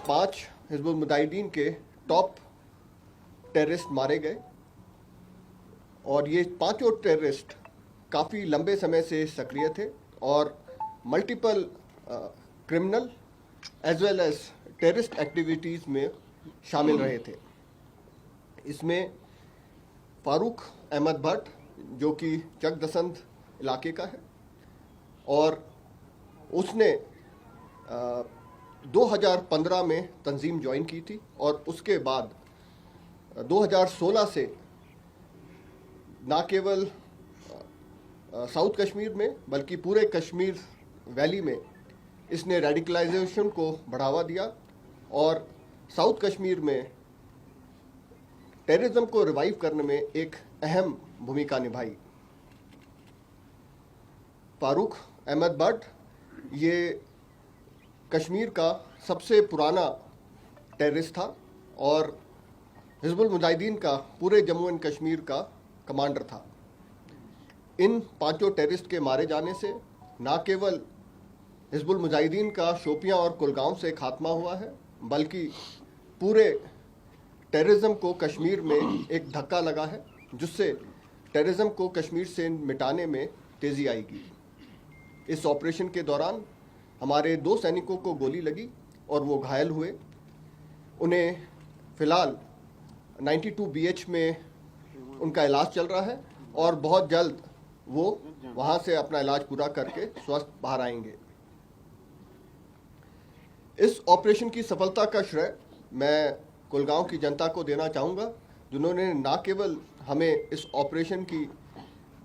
पांच हिजबुल मुजाहिदीन के top terrorist मारे गए और ये पांचों टेररिस्ट काफ़ी लंबे समय से सक्रिय थे और multiple criminal as well as terrorist activities में शामिल रहे थे। इसमें फारूक अहमद भट्ट जो कि चकदसंत इलाके का है और उसने 2015 में तंजीम ज्वाइन की थी और उसके बाद 2016 से ना केवल साउथ कश्मीर में बल्कि पूरे कश्मीर वैली में इसने रेडिकलाइजेशन को बढ़ावा दिया और साउथ कश्मीर में टेररिज्म को रिवाइव करने में एक अहम भूमिका निभाई। फारूक अहमद भट्ट ये कश्मीर का सबसे पुराना टेररिस्ट था और हिजबुल मुजाहिदीन का पूरे जम्मू एंड कश्मीर का कमांडर था। इन पांचों टेररिस्ट के मारे जाने से न केवल हिजबुल मुजाहिदीन का शोपियां और कुलगांव से खात्मा हुआ है बल्कि पूरे टेररिज्म को कश्मीर में एक धक्का लगा है जिससे टेररिज्म को कश्मीर से मिटाने में तेज़ी आएगी। इस ऑपरेशन के दौरान हमारे 2 सैनिकों को गोली लगी और वो घायल हुए। उन्हें फ़िलहाल 92 BH में उनका इलाज चल रहा है और बहुत जल्द वो वहाँ से अपना इलाज पूरा करके स्वस्थ बाहर आएंगे। इस ऑपरेशन की सफलता का श्रेय मैं कुलगांव की जनता को देना चाहूँगा जिन्होंने न केवल हमें इस ऑपरेशन की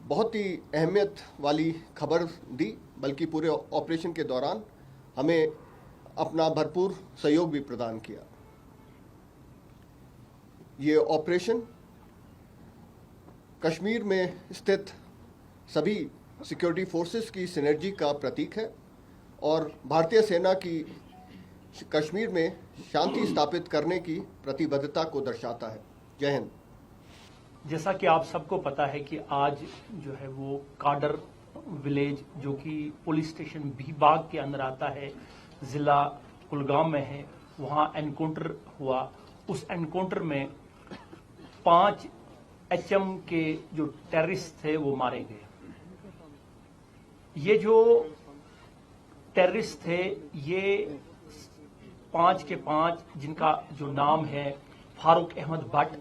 बहुत ही अहमियत वाली खबर दी बल्कि पूरे ऑपरेशन के दौरान हमें अपना भरपूर सहयोग भी प्रदान किया। ये ऑपरेशन कश्मीर में स्थित सभी सिक्योरिटी फोर्सेस की सिनर्जी का प्रतीक है और भारतीय सेना की कश्मीर में शांति स्थापित करने की प्रतिबद्धता को दर्शाता है। जय हिंद। जैसा कि आप सबको पता है कि आज जो है वो काडर विलेज जो कि पुलिस स्टेशन भीबाग के अंदर आता है, जिला कुलगाम में है, वहां एनकाउंटर हुआ। उस एनकाउंटर में 5 HM के जो टेररिस्ट थे वो मारे गए। ये जो टेररिस्ट थे ये 5 के 5 जिनका जो नाम है फारूक अहमद भट्ट,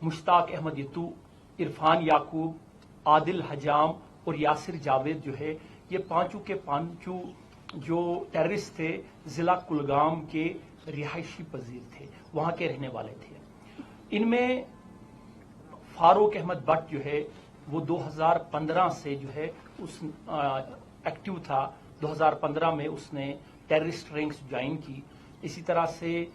मुश्ताक अहमद यतू, इरफान याकूब, आदिल हजाम और यासिर जावेद जो है, ये पांचों के पांचों जो टेररिस्ट थे जिला कुलगाम के रिहायशी पजीर थे, वहां के रहने वाले थे। इनमें फारूक अहमद भट्ट जो है वो 2015 से जो है उस एक्टिव था। 2015 में उसने टेररिस्ट रैंक्स ज्वाइन की। इसी तरह से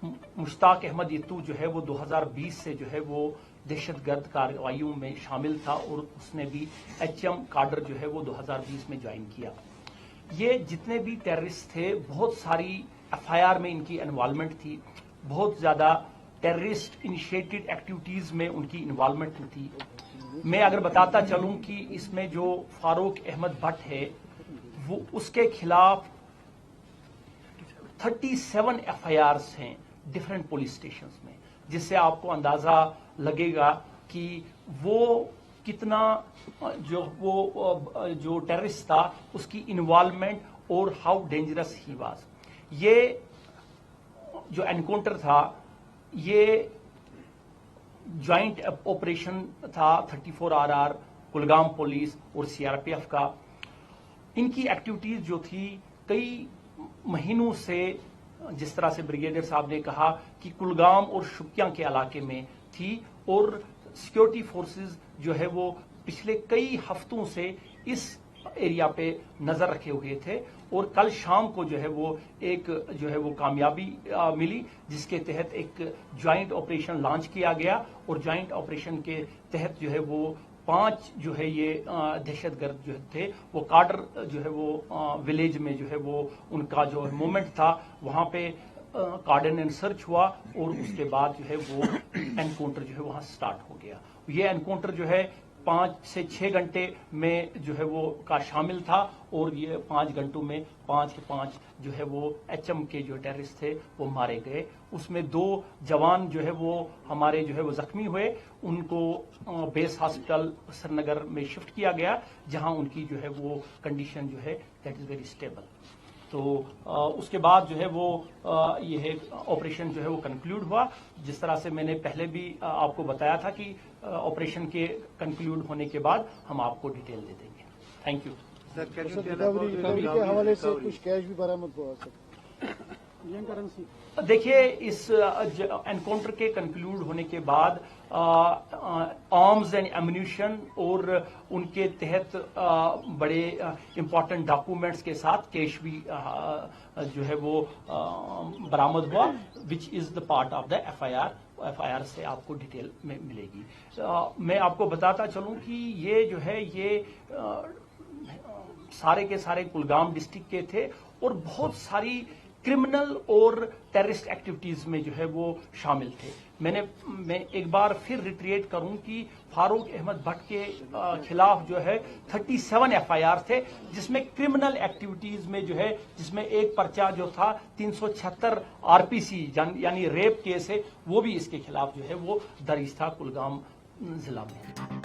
मुश्ताक अहमद यतू जो है वो 2020 से जो है वो दहशतगर्द कार्रवाइयों में शामिल था और उसने भी HM काडर जो है वो 2020 में ज्वाइन किया। ये जितने भी टेररिस्ट थे बहुत सारी FIR में इनकी इन्वॉल्वमेंट थी, बहुत ज्यादा टेररिस्ट इनिशिएटेड एक्टिविटीज में उनकी इन्वॉल्वमेंट थी। मैं अगर बताता चलूं कि इसमें जो फारूक अहमद भट्ट है वो उसके खिलाफ 37 FIRs हैं डिफरेंट पुलिस स्टेशंस में, जिससे आपको अंदाजा लगेगा कि वो कितना जो टेररिस्ट था उसकी इन्वॉल्वमेंट और हाउ डेंजरस ही वाज। یہ جو انکاؤنٹر تھا یہ جوائنٹ آپریشن تھا 34RR کلگام پولیس اور CRPF کا. ان کی ایکٹیویٹیز جو تھی کئی مہینوں سے، جس طرح سے بریگیڈیئر صاحب نے کہا کہ کلگام اور شپیاں کے علاقے میں تھی، اور سیکورٹی فورسز جو ہے وہ پچھلے کئی ہفتوں سے اس ایریا پہ نظر رکھے ہوئے تھے. اور کل شام کو جو ہے وہ ایک جو ہے وہ کامیابی ملی، جس کے تحت ایک جوائنٹ آپریشن لانچ کیا گیا. اور جوائنٹ آپریشن کے تحت جو ہے وہ 5 جو ہے یہ دہشت گرد جو تھے وہ کاڈر جو ہے وہ ولیج میں جو ہے وہ ان کا جو موومنٹ تھا، وہاں پہ کارڈن سرچ ہوا، اور اس کے بعد جو ہے وہ انکاؤنٹر جو ہے وہاں سٹارٹ ہو گیا. یہ انکاؤنٹر جو ہے 5 سے 6 گھنٹے میں جو ہے وہ کا شامل تھا، اور یہ 5 گھنٹوں میں 5 کے 5 جو ہے وہ HM کے جو ٹیررسٹ تھے وہ مارے گئے. اس میں 2 جوان جو ہے وہ ہمارے جو ہے وہ زخمی ہوئے. ان کو بیس ہاسپٹل سری نگر میں شفٹ کیا گیا، جہاں ان کی جو ہے وہ کنڈیشن جو ہے دیٹ از ویری اسٹیبل. تو اس کے بعد جو ہے وہ یہ آپریشن جو ہے وہ کنکلوڈ ہوا. جس طرح سے میں نے پہلے بھی آپ کو بتایا تھا کہ آپریشن کے کنکلوڈ ہونے کے بعد ہم آپ کو ڈیٹیل دے دیں گے. Thank you. ریکوری کے حوالے سے کچھ کیش بھی برآمد ہوا سر؟ دیکھیے، اس انکاؤنٹر کے کنکلوڈ ہونے کے بعد آرمز اینڈ ایمونیشن اور ان کے تحت بڑے امپورٹنٹ ڈاکومنٹس کے ساتھ کیش بھی جو ہے وہ برآمد ہوا، which is the part of the FIR سے آپ کو ڈیٹیل میں ملے گی. میں آپ کو بتاتا چلوں کہ یہ جو ہے یہ سارے کے سارے کلگام ڈسٹرکٹ کے تھے، اور بہت ساری کرمنل اور ٹیررسٹ ایکٹیویٹیز میں جو ہے وہ شامل تھے. میں ایک بار پھر ریٹریٹ کروں کہ فاروق احمد بٹ کے خلاف جو ہے 37 FIR تھے، جس میں کرمنل ایکٹیویٹیز میں جو ہے جس میں ایک پرچہ جو تھا 376 RPC یعنی ریپ کیس ہے، وہ بھی اس کے خلاف جو ہے وہ درج تھا کلگام ضلع میں.